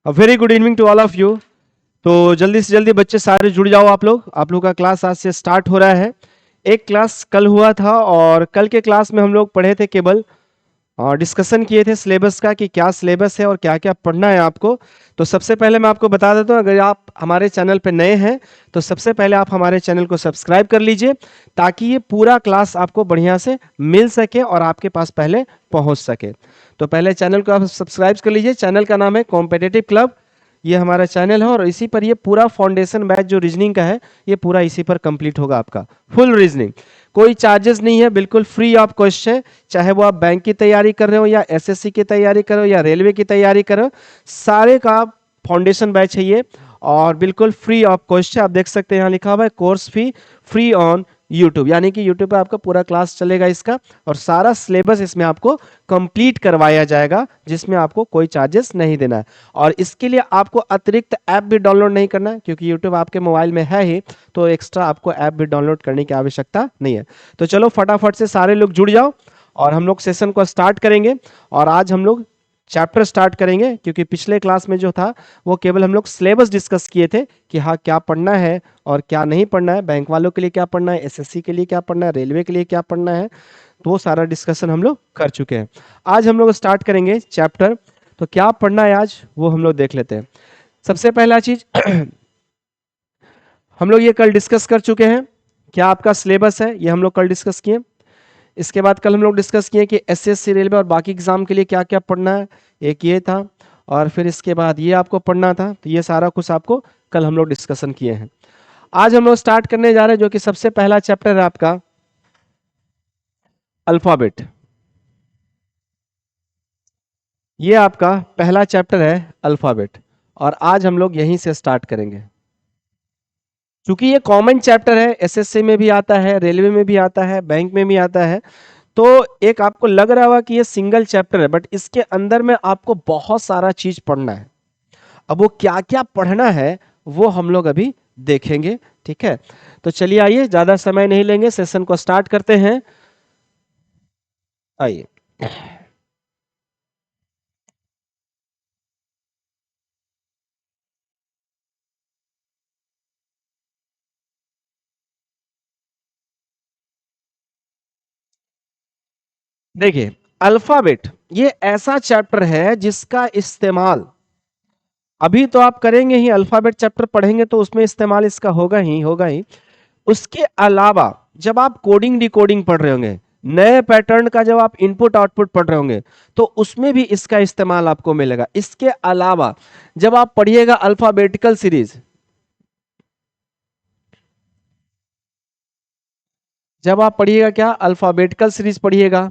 Very good evening to all of you. तो जल्दी से जल्दी बच्चे सारे जुड़ जाओ। आप लोग का क्लास आज से स्टार्ट हो रहा है। एक क्लास कल हुआ था और कल के क्लास में हम लोग पढ़े थे, केवल डिस्कशन किए थे सिलेबस का कि क्या सिलेबस है और क्या क्या पढ़ना है आपको। तो सबसे पहले मैं आपको बता देता हूँ, अगर आप हमारे चैनल पे नए हैं तो सबसे पहले आप हमारे चैनल को सब्सक्राइब कर लीजिए, ताकि ये पूरा क्लास आपको बढ़िया से मिल सके और आपके पास पहले पहुंच सके। तो पहले चैनल को आप सब्सक्राइब कर लीजिए। चैनल का नाम है कॉम्पिटिटिव क्लब, ये हमारा चैनल है और इसी पर ये पूरा फाउंडेशन बैच जो रीजनिंग का है ये पूरा इसी पर कंप्लीट होगा। आपका फुल रीजनिंग, कोई चार्जेस नहीं है, बिल्कुल फ्री ऑफ कॉस्ट है। चाहे वो आप बैंक की तैयारी कर रहे हो या एसएससी की तैयारी कर रहे हो या रेलवे की तैयारी कर रहे हो, सारे का फाउंडेशन बैच है ये और बिल्कुल फ्री ऑफ कॉस्ट है। आप देख सकते हैं यहाँ लिखा हुआ है course fee free on YouTube, यानी कि यूट्यूब पे आपका पूरा क्लास चलेगा इसका और सारा सिलेबस इसमें आपको कंप्लीट करवाया जाएगा, जिसमें आपको कोई चार्जेस नहीं देना है। और इसके लिए आपको अतिरिक्त ऐप भी डाउनलोड नहीं करना है, क्योंकि यूट्यूब आपके मोबाइल में है ही, तो एक्स्ट्रा आपको ऐप भी डाउनलोड करने की आवश्यकता नहीं है। तो चलो फटाफट से सारे लोग जुड़ जाओ और हम लोग सेशन को स्टार्ट करेंगे। और आज हम लोग चैप्टर स्टार्ट करेंगे, क्योंकि पिछले क्लास में जो था वो केवल हम लोग सिलेबस डिस्कस किए थे कि हाँ क्या पढ़ना है और क्या नहीं पढ़ना है, बैंक वालों के लिए क्या पढ़ना है, एसएससी के लिए क्या पढ़ना है, रेलवे के लिए क्या पढ़ना है, तो वो सारा डिस्कशन हम लोग कर चुके हैं। आज हम लोग स्टार्ट करेंगे चैप्टर। तो क्या पढ़ना है आज वो हम लोग देख लेते हैं। सबसे पहला चीज हम लोग ये कल डिस्कस कर चुके हैं, क्या आपका सिलेबस है ये हम लोग कल डिस्कस किए। इसके बाद कल हम लोग डिस्कस किए कि एसएससी रेलवे और बाकी एग्जाम के लिए क्या क्या पढ़ना है, एक ये था और फिर इसके बाद ये आपको पढ़ना था। तो ये सारा कुछ आपको कल हम लोग डिस्कशन किए हैं। आज हम लोग स्टार्ट करने जा रहे हैं, जो कि सबसे पहला चैप्टर है आपका अल्फाबेट। ये आपका पहला चैप्टर है अल्फाबेट और आज हम लोग यहीं से स्टार्ट करेंगे। क्योंकि ये कॉमन चैप्टर है, एसएससी में भी आता है, रेलवे में भी आता है, बैंक में भी आता है। तो एक आपको लग रहा होगा कि ये सिंगल चैप्टर है, बट इसके अंदर में आपको बहुत सारा चीज पढ़ना है। अब वो क्या क्या पढ़ना है वो हम लोग अभी देखेंगे, ठीक है। तो चलिए आइए, ज्यादा समय नहीं लेंगे, सेशन को स्टार्ट करते हैं। आइए, देखिए अल्फाबेट ये ऐसा चैप्टर है जिसका इस्तेमाल अभी तो आप करेंगे ही, अल्फाबेट चैप्टर पढ़ेंगे तो उसमें इस्तेमाल इसका होगा ही होगा ही। उसके अलावा जब आप कोडिंग डिकोडिंग पढ़ रहे होंगे, नए पैटर्न का जब आप इनपुट आउटपुट पढ़ रहे होंगे, तो उसमें भी इसका इस्तेमाल आपको मिलेगा। इसके अलावा जब आप पढ़िएगा अल्फाबेटिकल सीरीज, जब आप पढ़िएगा क्या अल्फाबेटिकल सीरीज पढ़िएगा,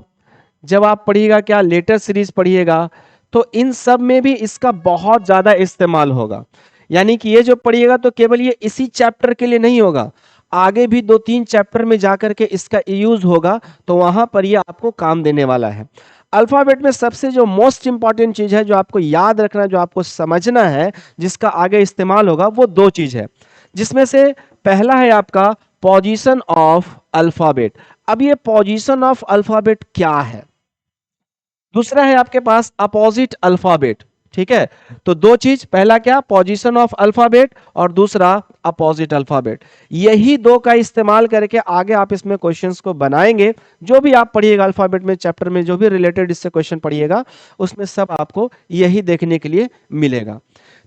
जब आप पढ़िएगा क्या लेटर सीरीज पढ़िएगा, तो इन सब में भी इसका बहुत ज्यादा इस्तेमाल होगा। यानी कि ये जो पढ़िएगा तो केवल ये इसी चैप्टर के लिए नहीं होगा, आगे भी 2-3 चैप्टर में जाकर के इसका यूज होगा, तो वहां पर ये आपको काम देने वाला है। अल्फाबेट में सबसे जो मोस्ट इंपॉर्टेंट चीज है, जो आपको याद रखना, जो आपको समझना है, जिसका आगे इस्तेमाल होगा, वो 2 चीज है। जिसमें से पहला है आपका पोजीशन ऑफ अल्फाबेट। अब ये पोजीशन ऑफ अल्फाबेट क्या है। दूसरा है आपके पास अपोजिट अल्फाबेट, ठीक है। तो 2 चीज, पहला क्या पोजीशन ऑफ अल्फाबेट और दूसरा अपोजिट अल्फाबेट। यही 2 का इस्तेमाल करके आगे आप इसमें क्वेश्चंस को बनाएंगे। जो भी आप पढ़िएगा अल्फाबेट में चैप्टर में, जो भी रिलेटेड इससे क्वेश्चन पढ़िएगा, उसमें सब आपको यही देखने के लिए मिलेगा।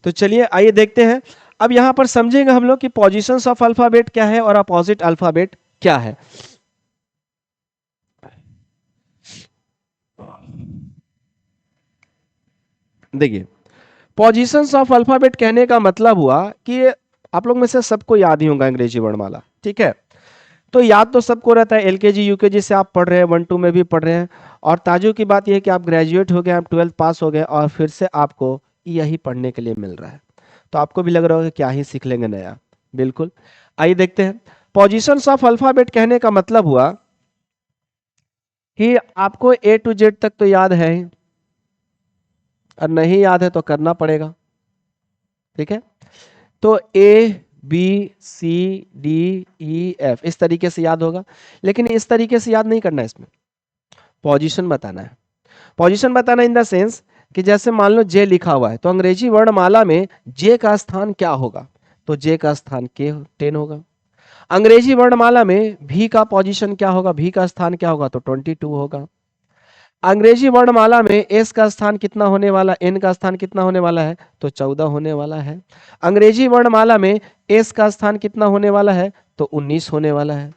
तो चलिए आइए देखते हैं। अब यहां पर समझेंगे हम लोग कि पोजीशंस ऑफ अल्फाबेट क्या है और अपोजिट अल्फाबेट क्या है। देखिए पोजीशंस ऑफ अल्फाबेट कहने का मतलब हुआ कि आप लोग में से सबको याद ही होगा अंग्रेजी वर्णमाला, ठीक है। तो याद तो सबको रहता है, एलकेजी यूकेजी से आप पढ़ रहे हैं, 1-2 में भी पढ़ रहे हैं। और ताजु की बात यह है कि आप ग्रेजुएट हो गए, आप 12th पास हो गए और फिर से आपको यही पढ़ने के लिए मिल रहा है। तो आपको भी लग रहा होगा क्या ही सीख लेंगे नया। बिल्कुल, आइए देखते हैं। पोजीशंस ऑफ अल्फाबेट कहने का मतलब हुआ कि आपको A to Z तक तो याद है ही, और नहीं याद है तो करना पड़ेगा, ठीक है। तो A B C D E F इस तरीके से याद होगा, लेकिन इस तरीके से याद नहीं करना है। इसमें पोजीशन बताना है। पोजीशन बताना इन द सेंस कि जैसे मान लो जे लिखा हुआ है, तो अंग्रेजी वर्णमाला में जे का स्थान क्या होगा? तो जे का स्थान के 10 होगा। अंग्रेजी वर्णमाला में भी का पोजीशन क्या होगा? भी का स्थान क्या होगा? तो 22 होगा। अंग्रेजी वर्णमाला में एस का स्थान कितना होने वाला, एन का स्थान कितना होने वाला है? तो 14 होने वाला है। अंग्रेजी वर्णमाला में एस का स्थान कितना होने वाला है? तो 19 होने वाला है।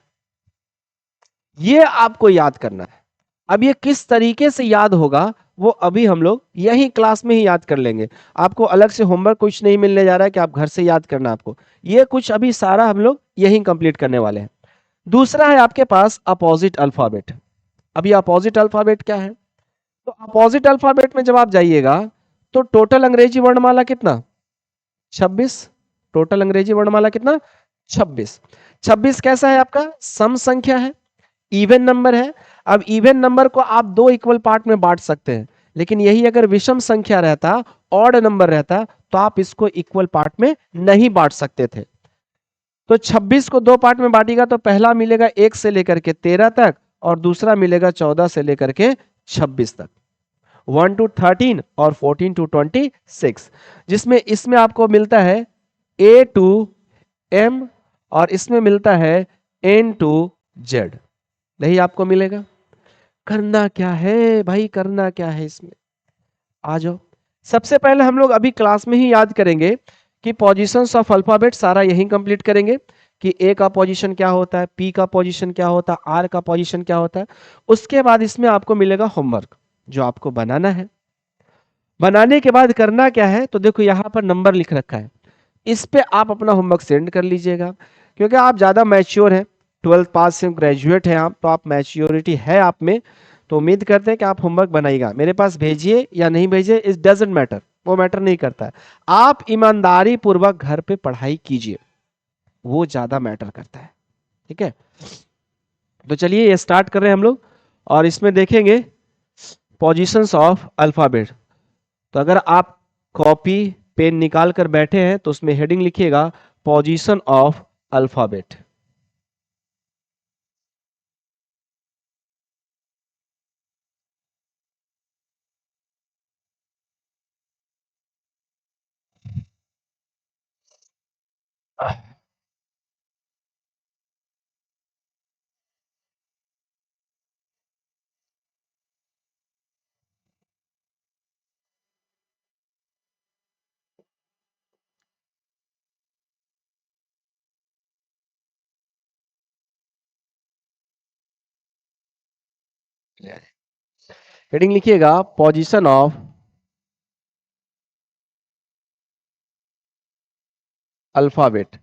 ये आपको याद करना है। अब ये किस तरीके से याद होगा वो अभी हम लोग यही क्लास में ही याद कर लेंगे। आपको अलग से होमवर्क कुछ नहीं मिलने जा रहा है कि आप घर से याद करना आपको। ये कुछ अभी सारा हम लोग यही कंप्लीट करने वाले हैं। दूसरा है आपके पास अपोजिट अल्फाबेट। अभी अपोजिट अल्फाबेट क्या है? तो अपोजिट अल्फाबेट में जब आप जाइएगा तो टोटल अंग्रेजी वर्णमाला कितना? 26। टोटल अंग्रेजी वर्णमाला कितना? 26। 26 कैसा है आपका? सम संख्या है, इवन नंबर है। अब इवन नंबर को आप दो इक्वल पार्ट में बांट सकते हैं, लेकिन यही अगर विषम संख्या रहता, ऑड नंबर रहता, तो आप इसको इक्वल पार्ट में नहीं बांट सकते थे। तो 26 को दो पार्ट में बांटिएगा तो पहला मिलेगा 1 से लेकर के 13 तक, और दूसरा मिलेगा 14 से लेकर के 26 तक। 1 to 13 और 14 to 26, जिसमें इसमें आपको मिलता है A to M और इसमें मिलता है N to Z। नहीं आपको मिलेगा। करना क्या है भाई, करना क्या है इसमें? आ जाओ। सबसे पहले हम लोग अभी क्लास में ही याद करेंगे कि पोजीशंस ऑफ अल्फाबेट सारा यही कंप्लीट करेंगे कि ए का पोजीशन क्या होता है, पी का पोजीशन क्या होता है, आर का पोजीशन क्या होता है। उसके बाद इसमें आपको मिलेगा होमवर्क जो आपको बनाना है। बनाने के बाद करना क्या है, तो देखो यहाँ पर नंबर लिख रखा है, इस पे आप अपना होमवर्क सेंड कर लीजिएगा। क्योंकि आप ज़्यादा मैच्योर हैं, 12th पास से ग्रेजुएट हैं आप, तो आप मैच्योरिटी है आप में, तो उम्मीद करते हैं कि आप होमवर्क बनाइएगा। मेरे पास भेजिए या नहीं भेजिए, इट डजंट मैटर, वो मैटर नहीं करता है। आप ईमानदारी पूर्वक घर पे पढ़ाई कीजिए, वो ज़्यादा मैटर करता है। ठीक है, तो चलिए ये स्टार्ट कर रहे हैं हम लोग, और इसमें देखेंगे पोजीशंस ऑफ अल्फाबेट। तो अगर आप कॉपी पेन निकाल कर बैठे हैं तो उसमें हेडिंग लिखिएगा पोजीशन ऑफ अल्फाबेट। हेडिंग लिखिएगा position of alphabet.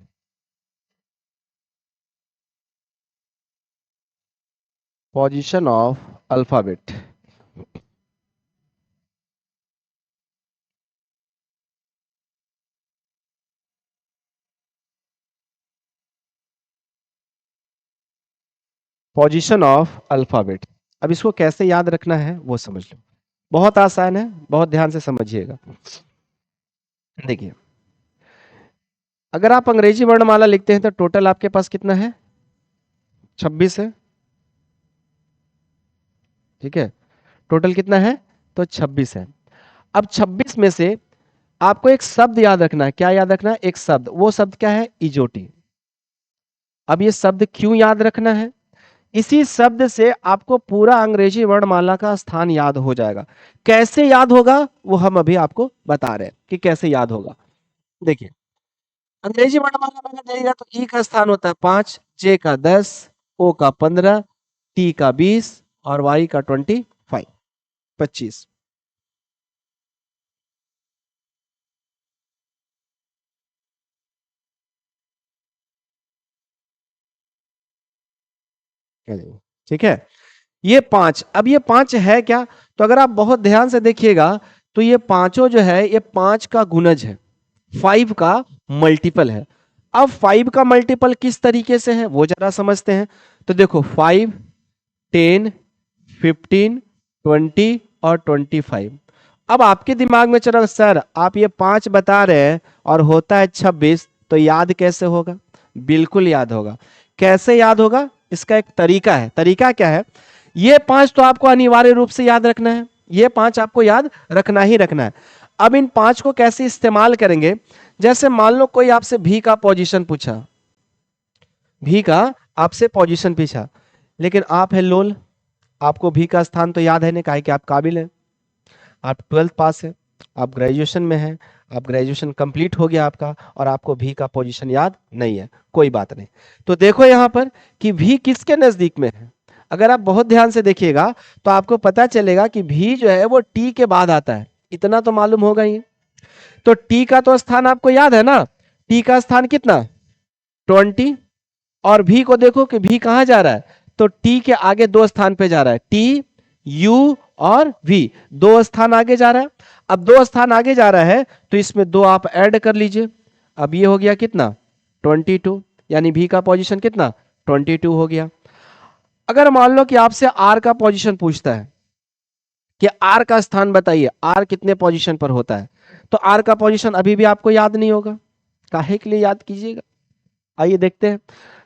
Position of alphabet. Position of alphabet. अब इसको कैसे याद रखना है वो समझ लो, बहुत आसान है, बहुत ध्यान से समझिएगा। देखिए, अगर आप अंग्रेजी वर्णमाला लिखते हैं तो टोटल आपके पास कितना है? 26 है। ठीक है, टोटल कितना है? तो 26 है। अब 26 में से आपको एक शब्द याद रखना है। क्या याद रखना है? एक शब्द। वो शब्द क्या है? इजोटी। अब ये शब्द क्यों याद रखना है? इसी शब्द से आपको पूरा अंग्रेजी वर्णमाला का स्थान याद हो जाएगा। कैसे याद होगा वो हम अभी आपको बता रहे हैं कि कैसे याद होगा। देखिए, अंग्रेजी वर्णमाला में अगर जाइएगा तो ई का स्थान होता है 5, जे का 10, ओ का 15, टी का 20 और वाई का 25। ठीक है, ये 5। अब ये 5 है क्या? तो अगर आप बहुत ध्यान से देखिएगा तो ये पांचों जो है ये 5 का गुणज है, 5 का मल्टीपल है। अब 5 का मल्टीपल किस तरीके से है वो जरा समझते हैं। तो देखो 5, 10, 15, 20 और 25। अब आपके दिमाग में चलो सर आप ये 5 बता रहे हैं और होता है 26, तो याद कैसे होगा? बिल्कुल याद होगा। कैसे याद होगा? इसका एक तरीका है। तरीका क्या है? ये 5 तो आपको अनिवार्य रूप से याद रखना है। ये 5 आपको याद रखना ही रखना है। अब इन 5 को कैसे इस्तेमाल करेंगे, जैसे मान लो कोई आपसे भी का पोजीशन पूछा, भी का आपसे पोजीशन पूछा, लेकिन आप है लोल, आपको भी का स्थान तो याद है नहीं, काहे कि आप काबिल हैं, आप 12th पास है, आप ग्रेजुएशन में हैं, आप ग्रेजुएशन कंप्लीट हो गया आपका, और आपको भी का पोजीशन याद नहीं है, कोई बात नहीं। तो देखो यहां पर कि भी किसके नजदीक में है, अगर आप बहुत ध्यान से देखिएगा तो आपको पता चलेगा कि भी जो है वो टी के बाद आता है, इतना तो मालूम होगा ही। तो टी का तो स्थान आपको याद है ना, टी का स्थान कितना 20, और भी को देखो कि भी कहां जा रहा है, तो टी के आगे 2 स्थान पे जा रहा है, टी यू और वी, 2 स्थान आगे जा रहा है। अब 2 स्थान आगे जा रहा है तो इसमें 2 आप ऐड कर लीजिए, अब ये हो गया कितना 22, यानी भी का पोजीशन कितना 22 हो गया। अगर मान लो कि आपसे आर का पोजीशन पूछता है कि आर का स्थान बताइए, आर कितने पोजीशन पर होता है, तो आर का पोजीशन अभी भी आपको याद नहीं होगा, काहे के लिए याद कीजिएगा, आइए देखते हैं।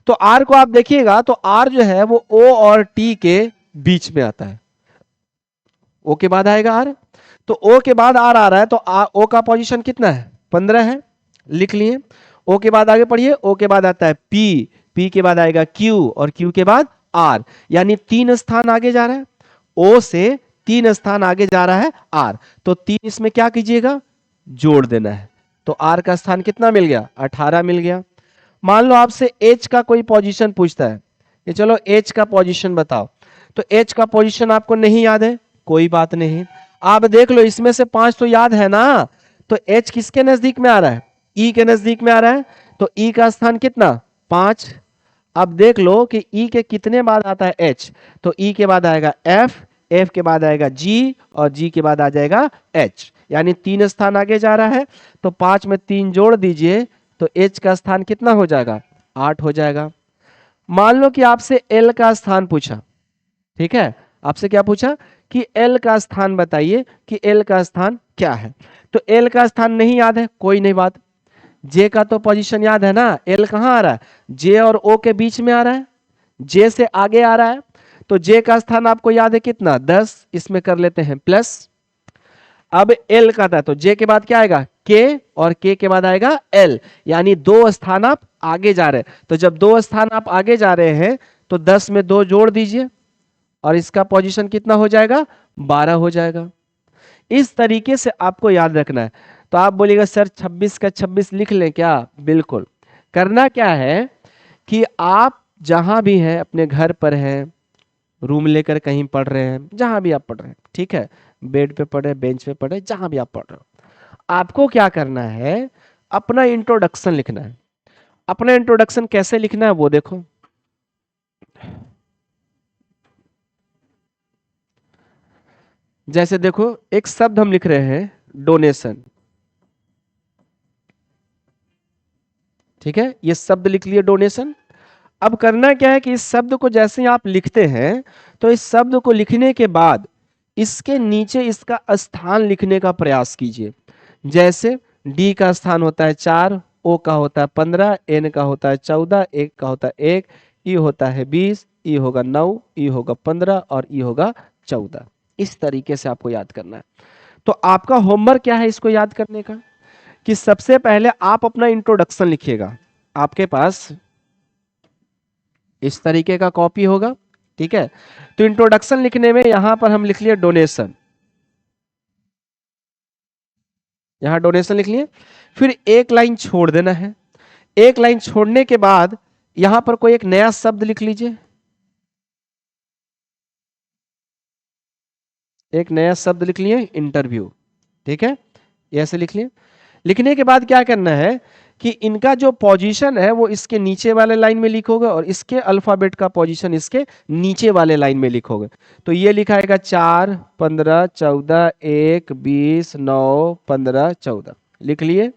तो आर को आप देखिएगा तो आर जो है वो ओ और टी के बीच में आता है, ओ के बाद आएगा आर, तो ओ के बाद आर आ रहा है, तो ओ का पोजीशन कितना है 15 है, लिख लिए। ओ के बाद आगे पढ़िए, ओ के बाद आता है पी, पी के बाद आएगा क्यू, और क्यू के बाद आर, यानी 3 स्थान आगे जा रहा है, ओ से 3 स्थान आगे जा रहा है आर, तो 3 इसमें क्या कीजिएगा जोड़ देना है, तो आर का स्थान कितना मिल गया 18 मिल गया। मान लो आपसे एच का कोई पोजीशन पूछता है कि चलो एच का पोजीशन बताओ, तो एच का पोजीशन आपको नहीं याद है, कोई बात नहीं, आप देख लो इसमें से 5 तो याद है ना, तो एच किसके नजदीक में आ रहा है ई के नजदीक में आ रहा है, तो ई का स्थान कितना 5। अब देख लो कि ई के कितने बाद आता है एच, तो ई के बाद आएगा एफ, एफ के बाद आएगा जी, और जी के बाद आ जाएगा एच, यानी 3 स्थान आगे जा रहा है, तो 5 में 3 जोड़ दीजिए तो एच का स्थान कितना हो जाएगा 8 हो जाएगा। मान लो कि आपसे एल का स्थान पूछा, ठीक है, आपसे क्या पूछा कि एल का स्थान बताइए कि एल का स्थान क्या है, तो एल का स्थान नहीं याद है, कोई नहीं बात, जे का तो पोजीशन याद है ना, एल कहां आ रहा है जे और ओ के बीच में आ रहा है, जे से आगे आ रहा है, तो जे का स्थान आपको याद है कितना 10, इसमें कर लेते हैं प्लस। अब एल का था तो जे के बाद क्या आएगा के, और के के बाद आएगा एल, यानी 2 स्थान आप आगे जा रहे हैं, तो जब 2 स्थान आप आगे जा रहे हैं तो 10 में 2 जोड़ दीजिए, और इसका पोजीशन कितना हो जाएगा 12 हो जाएगा। इस तरीके से आपको याद रखना है। तो आप बोलिएगा सर 26 का 26 लिख लें क्या, बिल्कुल, करना क्या है कि आप जहां भी हैं, अपने घर पर हैं, रूम लेकर कहीं पढ़ रहे हैं, जहां भी आप पढ़ रहे हैं, ठीक है, बेड पे पढ़े, बेंच पे पढ़े, जहां भी आप पढ़ रहे हो, आपको क्या करना है अपना इंट्रोडक्शन लिखना है। अपना इंट्रोडक्शन कैसे लिखना है वो देखो, जैसे देखो एक शब्द हम लिख रहे हैं डोनेशन, ठीक है, ये शब्द लिख लिए डोनेशन। अब करना क्या है कि इस शब्द को जैसे ही आप लिखते हैं तो इस शब्द को लिखने के बाद इसके नीचे इसका स्थान लिखने का प्रयास कीजिए। जैसे डी का स्थान होता है 4, ओ का होता है 15, एन का होता है 14, एक का होता है 1, ई होता है 20, ई होगा 9, ई होगा 15 और ई होगा 14। इस तरीके से आपको याद करना है। तो आपका होमवर्क क्या है इसको याद करने का, कि सबसे पहले आप अपना इंट्रोडक्शन लिखिएगा। आपके पास इस तरीके का कॉपी होगा, ठीक है, तो इंट्रोडक्शन लिखने में यहां पर हम लिख लिए डोनेशन, यहां डोनेशन लिख लिए, फिर एक लाइन छोड़ देना है। एक लाइन छोड़ने के बाद यहां पर कोई एक नया शब्द लिख लीजिए, एक नया शब्द लिख लिए इंटरव्यू, ठीक है, ऐसे लिख लिए। लिखने के बाद क्या करना है कि इनका जो पोजीशन है वो इसके नीचे वाले लाइन में लिखोगे, और इसके अल्फाबेट का पोजीशन इसके नीचे वाले लाइन में लिखोगे। तो ये लिखाएगा 4, 15, 14, 1, 20, 9, 15, 14, लिख लिए।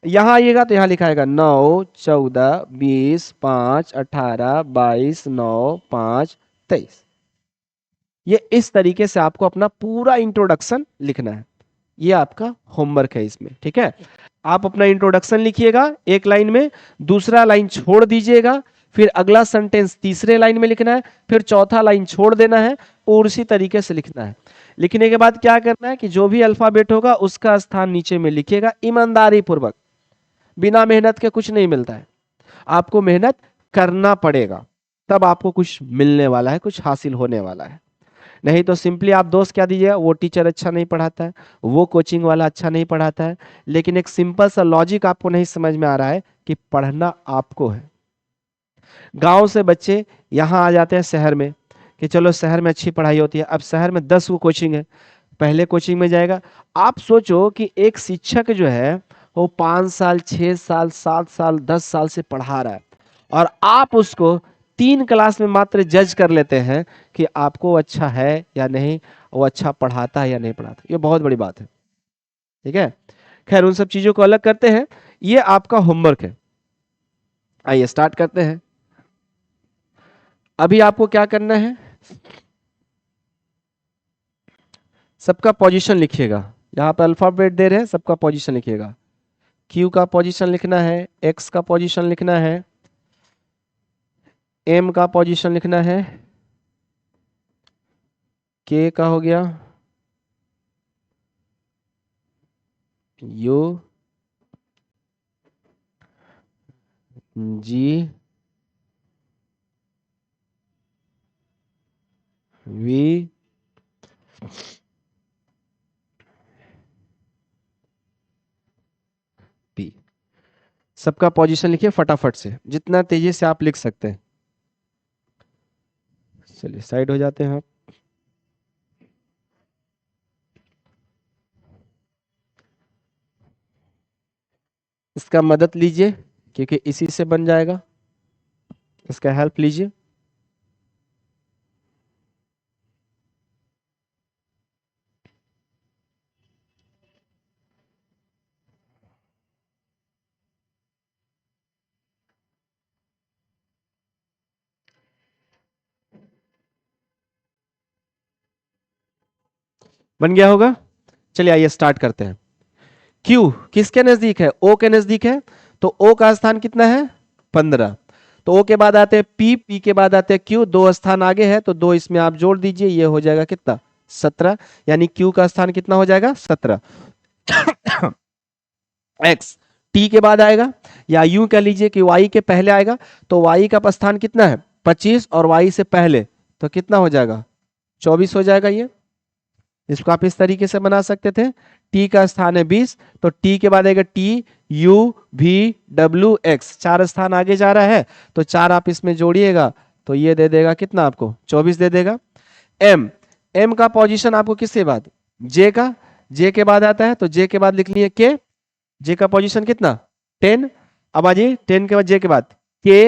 यहां आइएगा तो यहां लिखाएगा 9, 14, 20, 5, 18, 22, 9, 5, 23। ये इस तरीके से आपको अपना पूरा इंट्रोडक्शन लिखना है। ये आपका होमवर्क है इसमें, ठीक है। आप अपना इंट्रोडक्शन लिखिएगा एक लाइन में, दूसरा लाइन छोड़ दीजिएगा, फिर अगला सेंटेंस तीसरे लाइन में लिखना है, फिर चौथा लाइन छोड़ देना है, और उसी तरीके से लिखना है। लिखने के बाद क्या करना है कि जो भी अल्फाबेट होगा उसका स्थान नीचे में लिखिएगा ईमानदारी पूर्वक। बिना मेहनत के कुछ नहीं मिलता है, आपको मेहनत करना पड़ेगा, तब आपको कुछ मिलने वाला है, कुछ हासिल होने वाला है। नहीं तो सिंपली आप दोष क्या दीजिएगा, वो टीचर अच्छा नहीं पढ़ाता है, वो कोचिंग वाला अच्छा नहीं पढ़ाता है। लेकिन एक सिंपल सा लॉजिक आपको नहीं समझ में आ रहा है कि पढ़ना आपको है। गांव से बच्चे यहाँ आ जाते हैं शहर में कि चलो शहर में अच्छी पढ़ाई होती है। अब शहर में 10 को कोचिंग है, पहले कोचिंग में जाएगा। आप सोचो कि एक शिक्षक जो है वो 5 साल 6 साल 7 साल 10 साल से पढ़ा रहा है और आप उसको 3 क्लास में मात्र जज कर लेते हैं कि आपको अच्छा है या नहीं, वो अच्छा पढ़ाता है या नहीं पढ़ाता। ये बहुत बड़ी बात है, ठीक है। खैर उन सब चीजों को अलग करते हैं, ये आपका होमवर्क है। आइए स्टार्ट करते हैं। अभी आपको क्या करना है, सबका पोजीशन लिखिएगा। यहाँ पे अल्फाबेट दे रहे हैं, सबका पोजीशन लिखिएगा। क्यू का पोजीशन लिखना है, एक्स का पोजीशन लिखना है, एम का पोजीशन लिखना है, के का हो गया, यू, जी, वी, पी। सबका पोजीशन लिखिए फटाफट से, जितना तेजी से आप लिख सकते हैं। चलिए साइड हो जाते हैं आप। इसका मदद लीजिए क्योंकि इसी से बन जाएगा, इसका हेल्प लीजिए। बन गया होगा। चलिए आइए स्टार्ट करते हैं। क्यू किसके नजदीक है, ओ के नजदीक है, तो ओ का स्थान कितना है 15। तो ओ के बाद आते हैं पी, पी के बाद आते हैं क्यू, 2 स्थान आगे है तो 2 इसमें आप जोड़ दीजिए, ये हो जाएगा कितना 17। यानी क्यू का स्थान कितना हो जाएगा 17। एक्स टी के बाद आएगा, या यूं कह लीजिए कि वाई के पहले आएगा, तो वाई का स्थान कितना है 25 और वाई से पहले तो कितना हो जाएगा 24 हो जाएगा। ये इसको आप इस तरीके से बना सकते थे। टी का स्थान है 20, तो टी के बाद आएगा T U V W x, 4 स्थान आगे जा रहा है तो 4 आप इसमें जोड़िएगा तो ये दे देगा कितना आपको 24 दे देगा। एम, एम का पोजीशन आपको किसके बाद, जे का, जे के बाद आता है तो जे के बाद लिख लिए के, जे का पोजीशन कितना 10। अब आ जाइए 10 के बाद जे के बाद के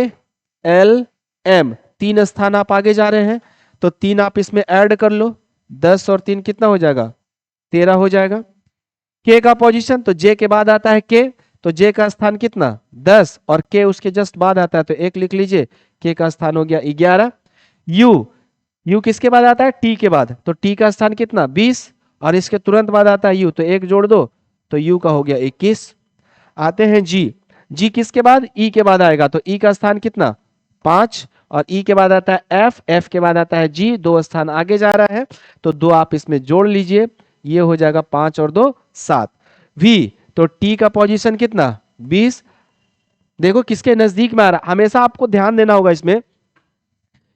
एल एम, 3 स्थान आप आगे जा रहे हैं तो 3 आप इसमें ऐड कर लो, 10 और 3 कितना हो जाएगा 13 हो जाएगा। के का पोजीशन, तो जे के बाद आता है के, तो जे का स्थान कितना 10 और के उसके जस्ट बाद आता है तो 1 लिख लीजिए, के का स्थान हो गया 11। यू, यू किसके बाद आता है टी के बाद, तो टी का स्थान कितना 20 और इसके तुरंत बाद आता है यू, तो 1 जोड़ दो तो यू का हो गया 21। आते हैं जी, जी किसके बाद ई के बाद आएगा तो ई का स्थान कितना 5 और ई के बाद आता है एफ, एफ के बाद आता है जी, 2 स्थान आगे जा रहा है तो 2 आप इसमें जोड़ लीजिए, ये हो जाएगा 5 और 2 7। वी, तो टी का पोजीशन कितना 20, देखो किसके नजदीक में आ रहा, हमेशा आपको ध्यान देना होगा इसमें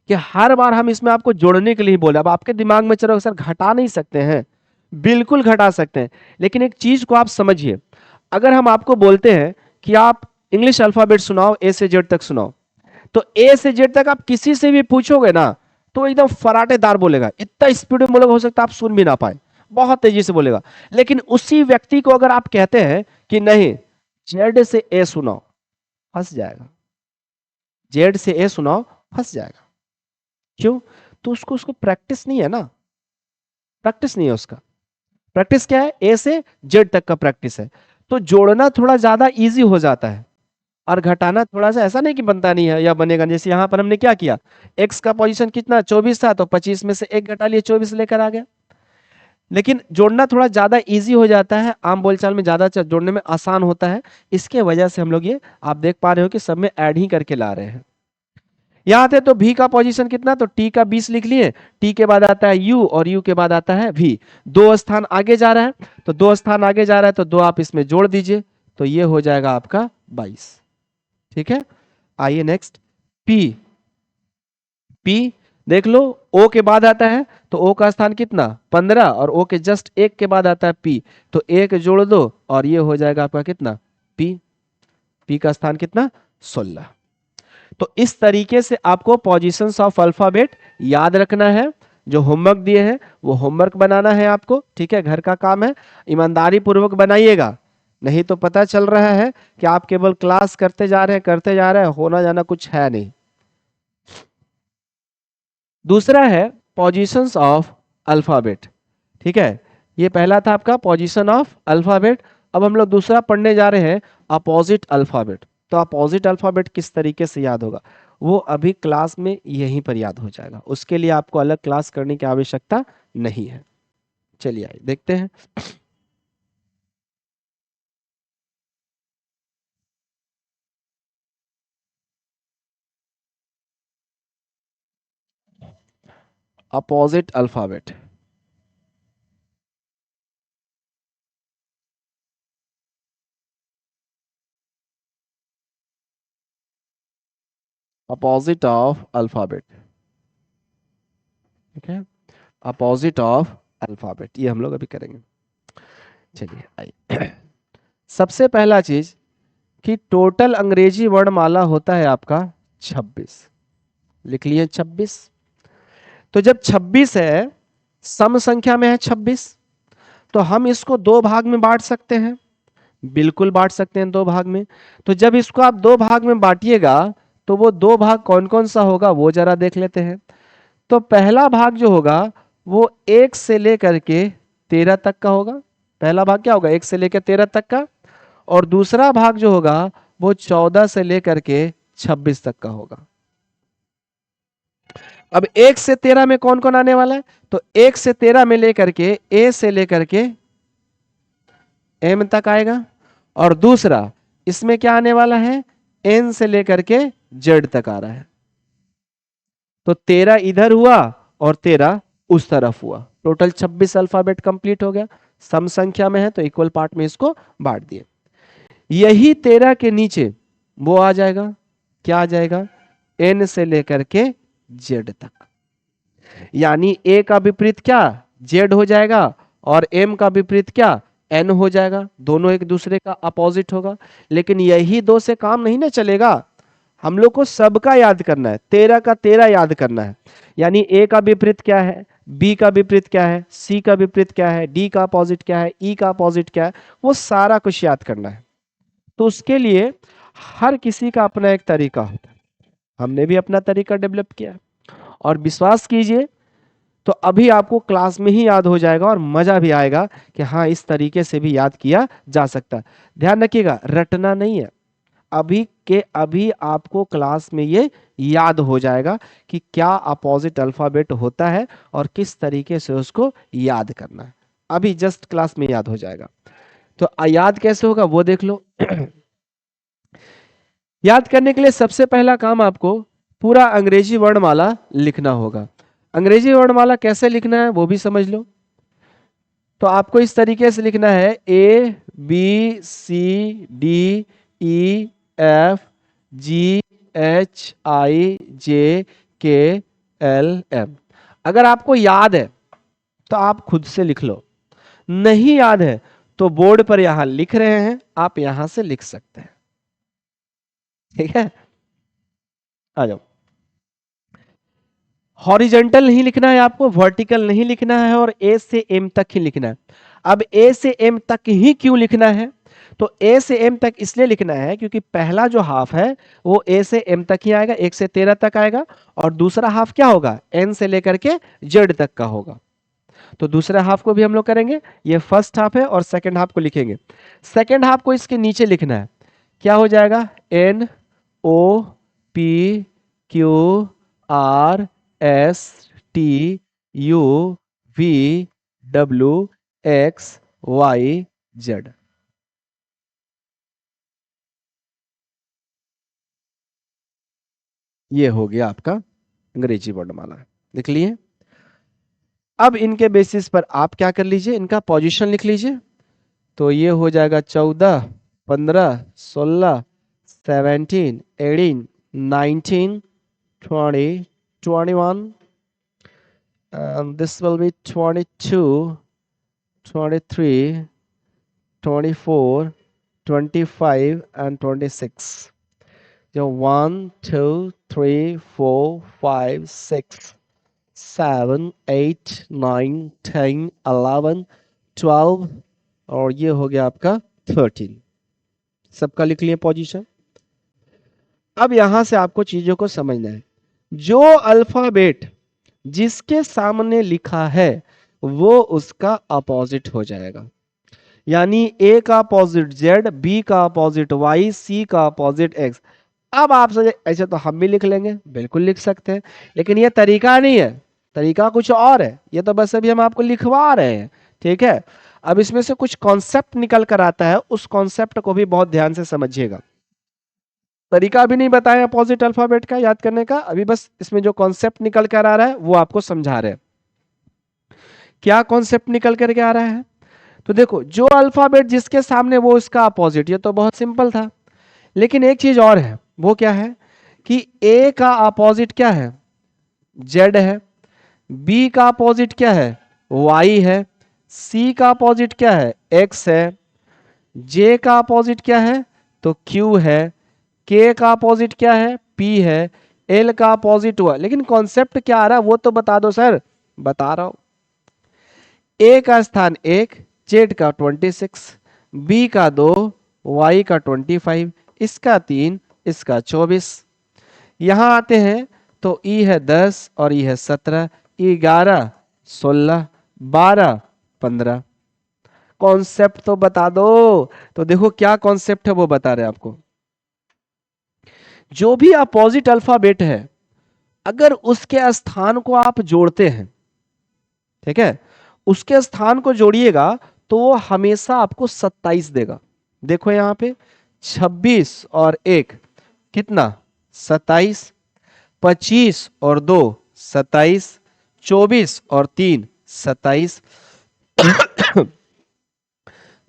कि हर बार हम इसमें आपको जोड़ने के लिए बोले। अब आपके दिमाग में चलो सर घटा नहीं सकते हैं, बिल्कुल घटा सकते हैं, लेकिन एक चीज को आप समझिए, अगर हम आपको बोलते हैं कि आप इंग्लिश अल्फाबेट सुनाओ ए से जेड तक सुनाओ, तो ए से जेड तक आप किसी से भी पूछोगे ना तो एकदम फराटेदार बोलेगा, इतना स्पीड में बोलेगा हो सकता है आप सुन भी ना पाए, बहुत तेजी से बोलेगा। लेकिन उसी व्यक्ति को अगर आप कहते हैं कि नहीं जेड से ए सुनाओ, फंस जाएगा, जेड से ए सुनाओ फंस जाएगा। क्यों, तो उसको प्रैक्टिस नहीं है ना, प्रैक्टिस नहीं है उसका। प्रैक्टिस क्या है, ए से जेड तक का प्रैक्टिस है, तो जोड़ना थोड़ा ज्यादा इजी हो जाता है और घटाना थोड़ा सा ऐसा नहीं कि बनता नहीं है या बनेगा। जैसे यहां पर हमने क्या किया, एक्स का पोजीशन कितना 24 था तो 25 में से 1 घटा लिए 24 लेकर आ गया। लेकिन जोड़ना थोड़ा ज्यादा इजी हो जाता है, आम बोलचाल में ज्यादा जोड़ने में आसान होता है, इसके वजह से हम लोग ये आप देख पा रहे हो कि सब में ऐड ही करके ला रहे हैं। यहाँ थे तो भी का पोजीशन कितना, तो टी का 20 लिख लिए, टी के बाद आता है यू और यू के बाद आता है भी, 2 स्थान आगे जा रहा है, तो 2 स्थान आगे जा रहा है तो 2 आप इसमें जोड़ दीजिए, तो ये हो जाएगा आपका 22। ठीक है, आइए नेक्स्ट, पी। पी देख लो, ओ के बाद आता है तो ओ का स्थान कितना 15 और ओ के जस्ट एक के बाद आता है पी, तो एक जोड़ दो और ये हो जाएगा आपका कितना पी। पी का स्थान कितना 16। तो इस तरीके से आपको पोजीशंस ऑफ अल्फाबेट याद रखना है। जो होमवर्क दिए हैं वो होमवर्क बनाना है आपको, ठीक है, घर का काम है, ईमानदारी पूर्वक बनाइएगा, नहीं तो पता चल रहा है कि आप केवल क्लास करते जा रहे हैं, होना जाना कुछ है नहीं। दूसरा है पोजीशंस ऑफ अल्फाबेट। ठीक है, ये पहला था आपका पोजीशन ऑफ अल्फाबेट। अब हम लोग दूसरा पढ़ने जा रहे हैं अपोजिट अल्फाबेट। तो अपोजिट अल्फाबेट किस तरीके से याद होगा वो अभी क्लास में यहीं पर याद हो जाएगा, उसके लिए आपको अलग क्लास करने की आवश्यकता नहीं है। चलिए आइए देखते हैं। Opposite alphabet, opposite of alphabet. ठीक है, अपोजिट ऑफ अल्फाबेट ये हम लोग अभी करेंगे। चलिए आइए। सबसे पहला चीज कि टोटल अंग्रेजी वर्णमाला होता है आपका 26। लिख लिए 26। तो जब 26 है, सम संख्या में है 26, तो हम इसको दो भाग में बांट सकते हैं, बिल्कुल बांट सकते हैं दो भाग में। तो जब इसको आप दो भाग में बांटिएगा तो वो दो भाग कौन कौन सा होगा वो जरा देख लेते हैं। तो पहला भाग जो होगा वो 1 से लेकर के 13 तक का होगा। पहला भाग क्या होगा 1 से लेकर 13 तक का, और दूसरा भाग जो होगा वो 14 से लेकर के 26 तक का होगा। अब 1 से 13 में कौन कौन आने वाला है, तो 1 से 13 में लेकर के ए से लेकर के एम तक आएगा, और दूसरा इसमें क्या आने वाला है एन से लेकर के जेड तक आ रहा है। तो 13 इधर हुआ और 13 उस तरफ हुआ, टोटल 26 अल्फाबेट कंप्लीट हो गया। सम संख्या में है तो इक्वल पार्ट में इसको बांट दिए। यही 13 के नीचे वो आ जाएगा, क्या आ जाएगा एन से लेकर के जेड तक, यानी ए का विपरीत क्या जेड हो जाएगा और एम का विपरीत क्या एन हो जाएगा, दोनों एक दूसरे का अपोजिट होगा। लेकिन यही दो से काम नहीं ना चलेगा, हम लोग को सबका याद करना है, 13 का 13 याद करना है। यानी ए का विपरीत क्या है, बी का विपरीत क्या है, सी का विपरीत क्या है, डी का अपोजिट क्या है, ई का अपोजिट क्या है, वो सारा कुछ याद करना है। तो उसके लिए हर किसी का अपना एक तरीका होता है, हमने भी अपना तरीका डेवलप किया है। और विश्वास कीजिए तो अभी आपको क्लास में ही याद हो जाएगा और मजा भी आएगा कि हाँ इस तरीके से भी याद किया जा सकता है। ध्यान रखिएगा रटना नहीं है, अभी के अभी आपको क्लास में ये याद हो जाएगा कि क्या अपोजिट अल्फाबेट होता है और किस तरीके से उसको याद करना है, अभी जस्ट क्लास में याद हो जाएगा। तो याद कैसे होगा वो देख लो। याद करने के लिए सबसे पहला काम आपको पूरा अंग्रेजी वर्णमाला लिखना होगा। अंग्रेजी वर्णमाला कैसे लिखना है वो भी समझ लो। तो आपको इस तरीके से लिखना है A B C D E F G H I J K L M. अगर आपको याद है तो आप खुद से लिख लो, नहीं याद है तो बोर्ड पर यहां लिख रहे हैं आप यहां से लिख सकते हैं। ठीक है, आ जाओ। हॉरिजेंटल नहीं लिखना है आपको, वर्टिकल नहीं लिखना है, और ए से एम तक ही लिखना है। अब ए से एम तक ही क्यों लिखना है, तो ए से एम तक इसलिए लिखना है क्योंकि पहला जो हाफ है वो ए से एम तक ही आएगा, 1 से 13 तक आएगा, और दूसरा हाफ क्या होगा एन से लेकर के जेड तक का होगा। तो दूसरा हाफ को भी हम लोग करेंगे, ये फर्स्ट हाफ है और सेकंड हाफ को लिखेंगे। सेकंड हाफ को इसके नीचे लिखना है, क्या हो जाएगा N O P Q R S T U V W X Y Z. ये हो गया आपका अंग्रेजी वर्णमाला, लिख लिए। अब इनके बेसिस पर आप क्या कर लीजिए, इनका पोजीशन लिख लीजिए। तो ये हो जाएगा 14, 15, 16, 17, 18, 19, 20, 21, and this will be 22, 23, 24, 25 and 26. So 1, 2, 3, 4, 5, 6, 7, 8, 9, 10, 11, 12 और ये हो गया आपका 13। सबका लिख लिए पोजीशन। अब यहां से आपको चीजों को समझना है। जो अल्फाबेट जिसके सामने लिखा है वो उसका अपोजिट हो जाएगा। यानी ए का अपोजिट जेड, बी का अपोजिट वाई, सी का अपोजिट एक्स। अब आप सोचे ऐसे तो हम भी लिख लेंगे, बिल्कुल लिख सकते हैं, लेकिन ये तरीका नहीं है, तरीका कुछ और है। ये तो बस अभी हम आपको लिखवा रहे हैं, ठीक है। अब इसमें से कुछ कॉन्सेप्ट निकल कर आता है, उस कॉन्सेप्ट को भी बहुत ध्यान से समझिएगा। तरीका भी नहीं बताया अपोजिट अल्फाबेट का याद करने का, अभी बस इसमें जो कॉन्सेप्ट निकल कर आ रहा है वो आपको समझा रहे हैं। क्या कॉन्सेप्ट निकल करके आ रहा है? तो देखो, जो अल्फाबेट जिसके सामने वो इसका अपोजिट, ये तो बहुत सिंपल था। लेकिन एक चीज और है, वो क्या है कि ए का अपोजिट क्या है? जेड है। बी का अपोजिट क्या है? वाई है। सी का अपोजिट क्या है? एक्स है। जे का अपोजिट क्या है? तो क्यू है। के का अपोजिट क्या है? पी है। एल का अपोजिट हुआ, लेकिन कॉन्सेप्ट क्या आ रहा है वो तो बता दो सर। बता रहा हूं। ए का स्थान 1, जेड का 26, बी का 2, वाई का 25, इसका 3, इसका 24। यहां आते हैं तो ई है 10 और ई है 17, ई 11, 16, 12, 15। कॉन्सेप्ट तो बता दो। तो देखो क्या कॉन्सेप्ट है वो बता रहे हैं आपको। जो भी अपोजिट अल्फाबेट है, अगर उसके स्थान को आप जोड़ते हैं, ठीक है, उसके स्थान को जोड़िएगा तो वो हमेशा आपको 27 देगा। देखो यहां पे 26 और 1 कितना? 27। 25 और 2 27। 24 और 3 27।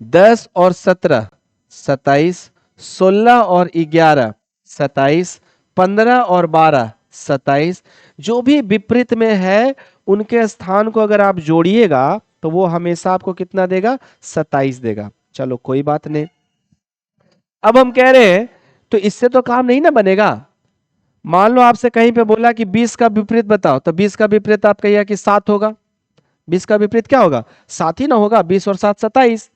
10 और 17 27। 16 और 11 27। 15 और 12 27। जो भी विपरीत में है उनके स्थान को अगर आप जोड़िएगा तो वो हमेशा आपको कितना देगा? 27 देगा। चलो कोई बात नहीं। अब हम कह रहे हैं तो इससे तो काम नहीं ना बनेगा। मान लो आपसे कहीं पे बोला कि 20 का विपरीत बताओ, तो 20 का विपरीत आप कहिए कि 7 होगा। 20 का विपरीत क्या होगा? 7 ही ना होगा। 20 और 7 27।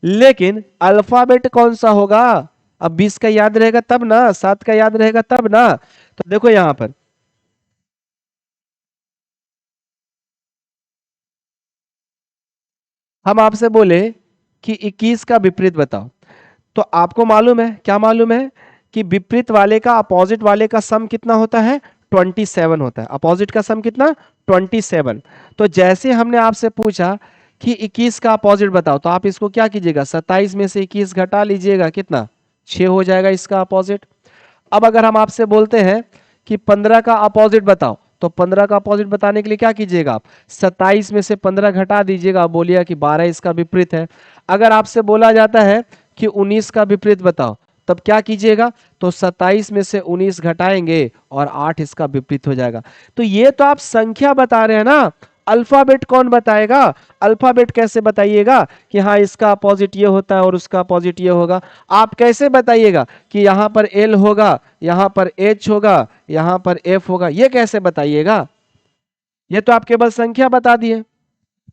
लेकिन अल्फाबेट कौन सा होगा? अब 20 का याद रहेगा तब ना, 7 का याद रहेगा तब ना। तो देखो यहां पर हम आपसे बोले कि 21 का विपरीत बताओ, तो आपको मालूम है, क्या मालूम है कि विपरीत वाले का अपोजिट वाले का सम कितना होता है? 27 होता है। अपोजिट का सम कितना? 27। तो जैसे हमने आपसे पूछा कि 21 का अपोजिट बताओ, तो आप इसको क्या कीजिएगा? 27 में से 21 घटा लीजिएगा, कितना? 6 हो जाएगा इसका अपोजिट। अब अगर हम आपसे बोलते हैं कि 15 का अपोजिट बताओ, तो 15 का अपोजिट बताने के लिए क्या कीजिएगा आप? 27 में से 15 घटा दीजिएगा, बोलिए कि 12 इसका विपरीत है। अगर आपसे बोला जाता है कि 19 का विपरीत बताओ, तब क्या कीजिएगा? तो 27 में से 19 घटाएंगे और 8 इसका विपरीत हो जाएगा। तो ये तो आप संख्या बता रहे हैं ना, अल्फाबेट कौन बताएगा? अल्फाबेट कैसे बताइएगा कि हाँ इसका अपोजिट ये होता है और उसका अपोजिट ये होगा? आप कैसे बताइएगा कि यहां पर एल होगा, यहां पर एच होगा, यहां पर एफ होगा? ये कैसे बताइएगा? ये तो आप केवल संख्या बता दिए।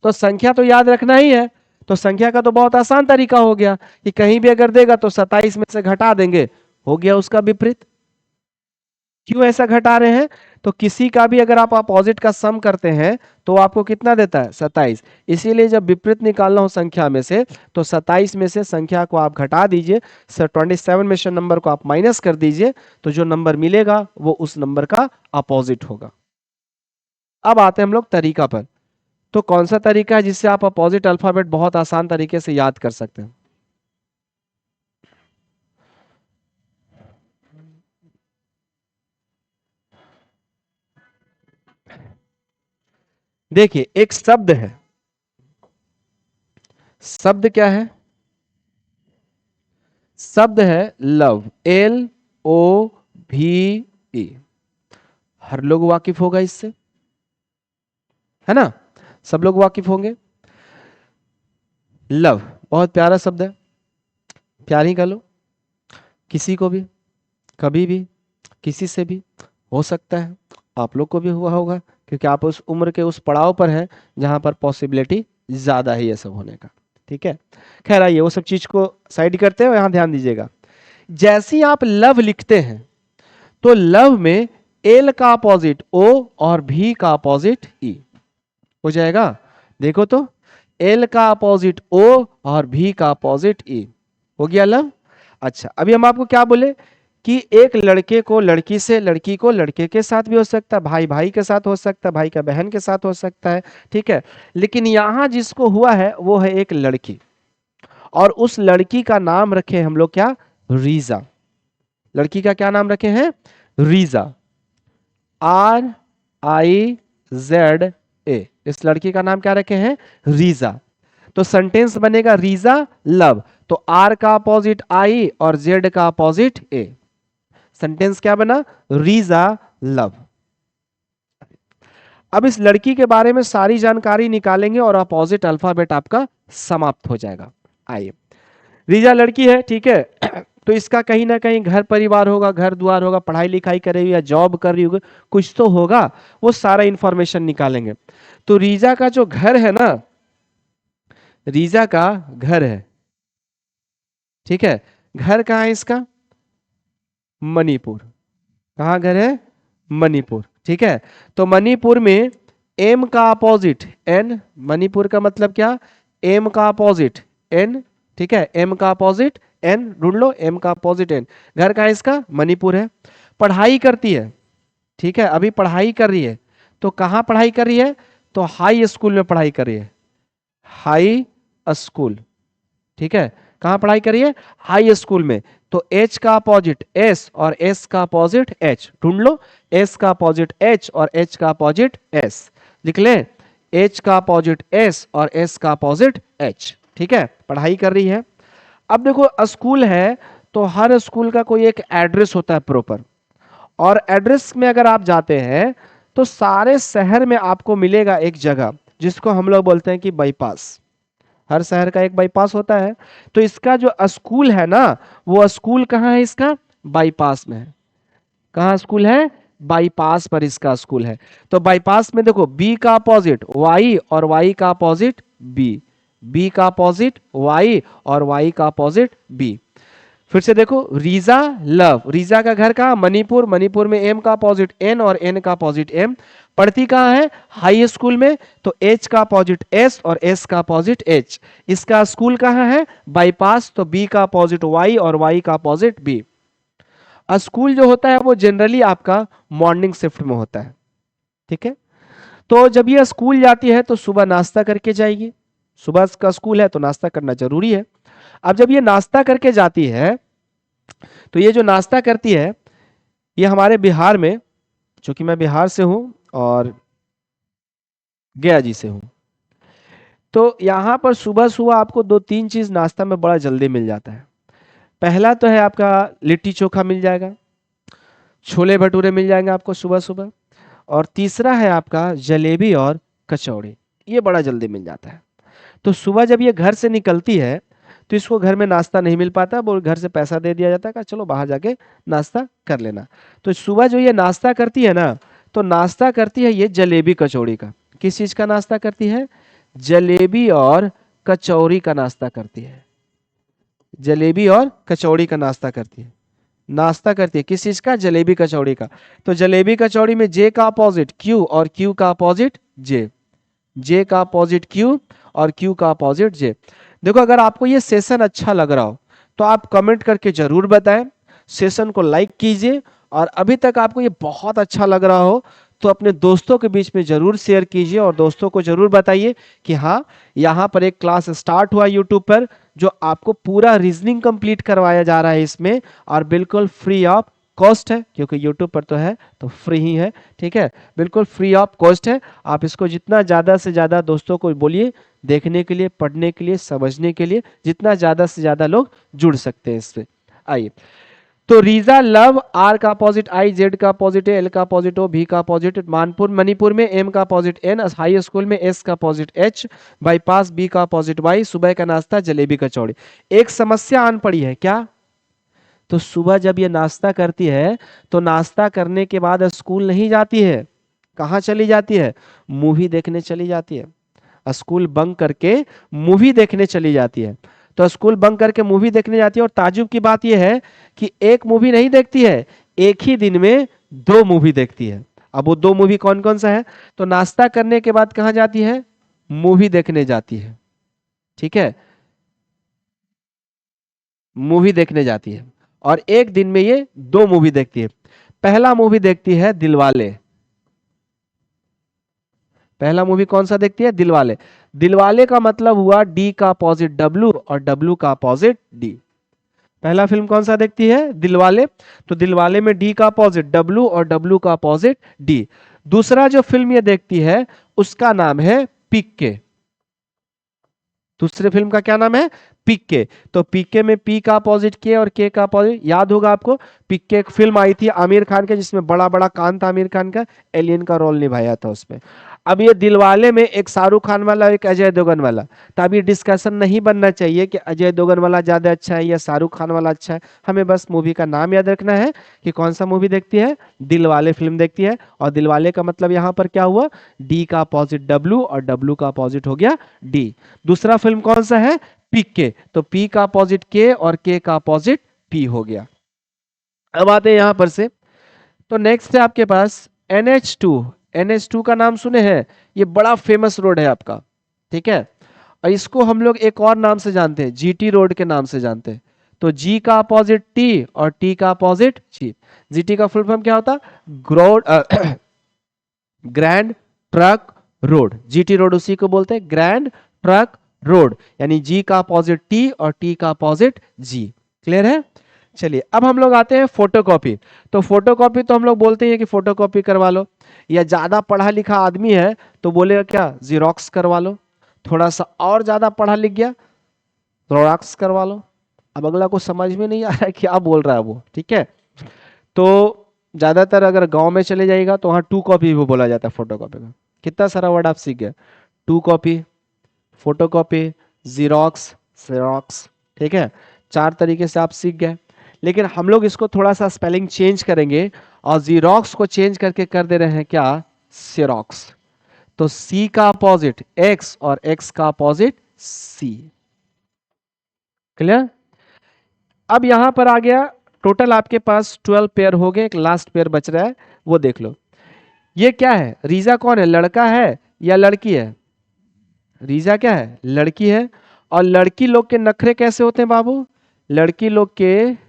तो संख्या तो याद रखना ही है। तो संख्या का तो बहुत आसान तरीका हो गया कि कहीं भी अगर देगा तो 27 में से घटा देंगे, हो गया उसका विपरीत। क्यों ऐसा घटा रहे हैं? तो किसी का भी अगर आप अपोजिट का सम करते हैं तो आपको कितना देता है? 27। इसीलिए जब विपरीत निकालना हो संख्या में से, तो 27 में से संख्या को आप घटा दीजिए, 27 में से नंबर को आप माइनस कर दीजिए, तो जो नंबर मिलेगा वो उस नंबर का अपोजिट होगा। अब आते हैं हम लोग तरीका पर। तो कौन सा तरीका है जिससे आप अपोजिट अल्फाबेट बहुत आसान तरीके से याद कर सकते हैं? देखिए एक शब्द है, शब्द क्या है? शब्द है लव, LOVE। हर लोग वाकिफ होगा इससे, है ना? सब लोग वाकिफ होंगे। लव बहुत प्यारा शब्द है, प्यार ही कर लो किसी को भी, कभी भी, किसी से भी हो सकता है। आप लोग को भी हुआ होगा, क्योंकि आप उस उम्र के उस पड़ाव पर हैं जहां पर पॉसिबिलिटी ज्यादा है ये सब होने का। ठीक है, खैर आइए वो सब चीज को साइड करते हैं और यहाँ ध्यान दीजिएगा। जैसे ही आप लव लिखते हैं तो लव में एल का अपोजिट ओ और भी का अपोजिट ई हो जाएगा। देखो तो, एल का अपोजिट ओ और भी का अपोजिट ई हो गया लव। अच्छा, अभी हम आपको क्या बोले कि एक लड़के को लड़की से, लड़की को लड़के के साथ भी हो सकता है, भाई भाई के साथ हो सकता है, भाई का बहन के साथ हो सकता है। ठीक है, लेकिन यहां जिसको हुआ है वो है एक लड़की, और उस लड़की का नाम रखे हम लोग क्या? रीजा। लड़की का क्या नाम रखे हैं? रीजा, RIZA। इस लड़की का नाम क्या रखे हैं? रीजा। तो सेंटेंस बनेगा रीजा लव, तो आर का अपोजिट आई और जेड का अपोजिट ए। सेंटेंस क्या बना? रीजा लव। अब इस लड़की के बारे में सारी जानकारी निकालेंगे और अपोजिट अल्फाबेट आपका समाप्त हो जाएगा। आइए, रीजा लड़की है, ठीक है, तो इसका कहीं ना कहीं घर परिवार होगा, घर द्वार होगा, पढ़ाई लिखाई कर रही है या जॉब कर रही होगी, कुछ तो होगा, वो सारा इंफॉर्मेशन निकालेंगे। तो रीजा का जो घर है ना, रीजा का घर है, ठीक है, घर कहाँ है इसका? मणिपुर। कहाँ घर है? मणिपुर। ठीक है, तो मणिपुर में एम का अपोजिट एन, मणिपुर का मतलब क्या? एम का अपोजिट एन। ठीक है, एम का अपोजिट एन, ढूंढ लो, एम का अपोजिट एन। घर का इसका मणिपुर है। पढ़ाई करती है, ठीक है, अभी पढ़ाई कर रही है, तो कहाँ पढ़ाई कर रही है? तो हाई स्कूल में पढ़ाई कर रही है, हाई स्कूल। ठीक है, कहाँ पढ़ाई कर रही है? हाई स्कूल में। तो H का अपोजिट S और S का अपोजिट H, ढूंढ लो, S का अपोजिट H और H का अपोजिट S। लिख ले, H का अपोजिट S और S का अपोजिट H। ठीक है, पढ़ाई कर रही है। अब देखो स्कूल है, तो हर स्कूल का कोई एक एड्रेस होता है प्रॉपर, और एड्रेस में अगर आप जाते हैं तो सारे शहर में आपको मिलेगा एक जगह जिसको हम लोग बोलते हैं कि बाईपास। हर शहर का एक बाईपास होता है, तो इसका जो स्कूल है ना, वो स्कूल कहाँ है इसका? बाईपास में है। कहाँ स्कूल है? बाईपास पर इसका स्कूल है। तो बाईपास में देखो, बी का अपोजिट वाई और वाई का अपोजिट बी, बी का अपोजिट वाई और वाई का अपोजिट बी। फिर से देखो, रीजा लव, रीजा का घर कहाँ? मणिपुर, मणिपुर में एम का अपोजिट एन और एन का अपोजिट एम। पढ़ती कहाँ है? हाई स्कूल में, तो एच का अपोजिट एस और एस का अपोजिट एच। इसका स्कूल कहाँ है? बाईपास, तो बी का अपोजिट वाई और वाई का अपोजिट बी। स्कूल जो होता है वो जनरली आपका मॉर्निंग शिफ्ट में होता है। ठीक है, तो जब ये स्कूल जाती है तो सुबह नाश्ता करके जाएगी, सुबह का स्कूल है तो नाश्ता करना जरूरी है। अब जब ये नाश्ता करके जाती है, तो ये जो नाश्ता करती है, ये हमारे बिहार में, चूंकि मैं बिहार से हूं और गया जी से हूं, तो यहां पर सुबह सुबह आपको दो तीन चीज नाश्ता में बड़ा जल्दी मिल जाता है। पहला तो है आपका लिट्टी चोखा मिल जाएगा, छोले भटूरे मिल जाएंगे आपको सुबह सुबह, और तीसरा है आपका जलेबी और कचौड़ी, ये बड़ा जल्दी मिल जाता है। तो सुबह जब ये घर से निकलती है तो इसको घर में नाश्ता नहीं मिल पाता, वो घर से पैसा दे दिया जाता है, चलो बाहर जाके नाश्ता कर लेना। तो सुबह जो ये नाश्ता करती है ना, तो नाश्ता करती है ये जलेबी कचौड़ी का। किस चीज का नाश्ता करती है? जलेबी और कचौड़ी का नाश्ता करती है, जलेबी और कचौड़ी का नाश्ता करती है। नाश्ता करती है किस चीज का? जलेबी कचौड़ी का। तो जलेबी कचौड़ी में जे का अपोजिट क्यू और क्यू का अपोजिट जे, जे का अपोजिट क्यू और क्यू का अपोजिट जे। देखो, अगर आपको ये सेशन अच्छा लग रहा हो तो आप कमेंट करके जरूर बताएं, सेशन को लाइक कीजिए, और अभी तक आपको ये बहुत अच्छा लग रहा हो तो अपने दोस्तों के बीच में जरूर शेयर कीजिए, और दोस्तों को जरूर बताइए कि हाँ, यहाँ पर एक क्लास स्टार्ट हुआ यूट्यूब पर, जो आपको पूरा रीजनिंग कंप्लीट करवाया जा रहा है इसमें, और बिल्कुल फ्री ऑफ कॉस्ट है, क्योंकि यूट्यूब पर तो है तो फ्री ही है, ठीक है, बिल्कुल फ्री ऑफ कॉस्ट है। आप इसको जितना ज़्यादा से ज़्यादा दोस्तों को बोलिए, देखने के लिए, पढ़ने के लिए, समझने के लिए, जितना ज़्यादा से ज़्यादा लोग जुड़ सकते हैं इससे। आइए, तो रीजा लव, आर का अपोजिट आई, जेड का अपोजिट एल का अपोजिट ओ, भी का अपोजिट मानपुर मणिपुर में, एम का अपोजिट एन, हाई स्कूल में एस का अपोजिट एच, बाईपास बी का अपोजिट वाई, सुबह का नाश्ता जलेबी कचौड़ी। एक समस्या आन पड़ी है क्या? तो सुबह जब ये नाश्ता करती है तो नाश्ता करने के बाद स्कूल नहीं जाती है, कहाँ चली जाती है? मूवी देखने चली जाती है। स्कूल बंक करके मूवी देखने चली जाती है। तो स्कूल बंक करके मूवी देखने जाती है, और ताजुब की बात यह है कि एक मूवी नहीं देखती है, एक ही दिन में 2 मूवी देखती है। अब वो 2 मूवी कौन कौन सा है? तो नाश्ता करने के बाद कहाँ जाती है? मूवी देखने जाती है, ठीक है, मूवी देखने जाती है, और एक दिन में ये 2 मूवी देखती है। पहला मूवी देखती है दिलवाले। पहला मूवी कौन सा देखती है? दिलवाले। दिलवाले का मतलब हुआ डी का अपोजिट डब्लू और डब्लू का अपोजिट डी। पहला फिल्म कौन सा देखती है? दिलवाले। तो दिलवाले में डी का अपोजिट डब्लू और डब्लू का अपोजिट डी। दूसरा जो फिल्म ये देखती है उसका नाम है पीके। दूसरे फिल्म का क्या नाम है? पीके। तो पीके में पी का अपोजिट के और के का अपोजिट, याद होगा आपको, पीके एक फिल्म आई थी आमिर खान के जिसमें बड़ा बड़ा कान था आमिर खान का, एलियन का रोल निभाया था उसमें। अब ये दिलवाले में एक शाहरुख खान वाला एक अजय देवगन वाला, तो अब ये डिस्कशन नहीं बनना चाहिए कि अजय देवगन वाला ज्यादा अच्छा है या शाहरुख खान वाला अच्छा है। हमें बस मूवी का नाम याद रखना है कि कौन सा मूवी देखती है? दिलवाले फिल्म देखती है। और दिलवाले का मतलब यहाँ पर क्या हुआ? डी का अपोजिट डब्लू और डब्लू का अपोजिट हो गया डी। दूसरा फिल्म कौन सा है? पीके। तो पी का अपोजिट के और के का अपोजिट पी हो गया। अब आते हैं यहां पर से, तो नेक्स्ट है आपके पास NH2। NH2 का नाम सुने हैं? ये बड़ा फेमस रोड है आपका, ठीक है, और इसको हम लोग एक और नाम से जानते हैं, GT रोड के नाम से जानते हैं। तो G का अपोजिट T और T का अपोजिट G। GT का फुल फॉर्म क्या होता? Grand truck road. GT road उसी को बोलते हैं, ग्रैंड ट्रक रोड, यानी G का अपोजिट T और T का अपोजिट G। क्लियर है? चलिए, अब हम लोग आते हैं फोटोकॉपी। तो फोटोकॉपी तो हम लोग बोलते हैं कि फोटोकॉपी करवा लो, या ज्यादा पढ़ा लिखा आदमी है तो बोलेगा क्या? जीरोक्स करवा लो। थोड़ा सा और ज्यादा पढ़ा लिख गया, जेरोक्स करवा लो। अब अगला को समझ में नहीं आ रहा है क्या बोल रहा है वो, ठीक है। तो ज्यादातर अगर गांव में चले जाएगा तो वहाँ 2 कॉपी भी बोला जाता है फोटोकॉपी का। कितना सारा वर्ड आप सीख गए? 2 कॉपी, फोटोकॉपी, जीरोक्स, जेरोक्स, ठीक है, 4 तरीके से आप सीख गए। लेकिन हम लोग इसको थोड़ा सा स्पेलिंग चेंज करेंगे और जीरोक्स को चेंज करके कर दे रहे हैं क्या? सिरोक्स। तो सी का अपोजिट एक्स और एक्स का अपोजिट सी। क्लियर? अब यहां पर आ गया, टोटल आपके पास 12 पेयर हो गए, एक लास्ट पेयर बच रहा है, वो देख लो। ये क्या है? रीजा कौन है? लड़का है या लड़की है? रीजा क्या है? लड़की है। और लड़की लोग के नखरे कैसे होते हैं बाबू? लड़की लोग के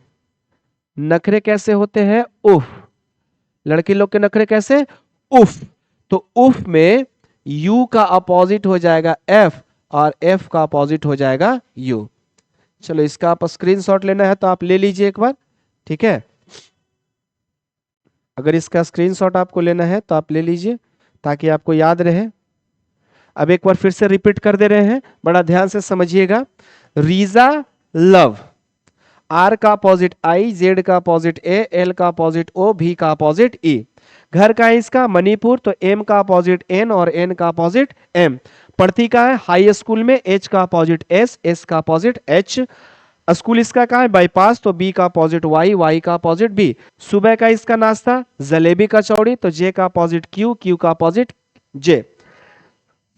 नखरे कैसे होते हैं? उफ। लड़की लोग के नखरे कैसे? उफ। तो उफ में यू का अपोजिट हो जाएगा एफ और एफ का अपोजिट हो जाएगा यू। चलो, इसका आप स्क्रीनशॉट लेना है तो आप ले लीजिए एक बार, ठीक है। अगर इसका स्क्रीनशॉट आपको लेना है तो आप ले लीजिए ताकि आपको याद रहे। अब एक बार फिर से रिपीट कर दे रहे हैं, बड़ा ध्यान से समझिएगा। रीजा लव, आर का अपोजिट आई, जेड का अपोजिट ए, एल का अपोजिट ओ, भी का अपोजिट ई। घर का है इसका मणिपुर, तो एम का अपोजिट एन और एन का अपोजिट एम। पढ़ती का है हाई स्कूल में, एच का अपोजिट एस, एस का अपोजिट एच। स्कूल इसका कहा है बाईपास, तो बी का अपोजिट वाई, वाई का अपोजिट बी। सुबह का इसका नाश्ता जलेबी कचौड़ी, तो जे का अपोजिट क्यू, क्यू का अपोजिट जे।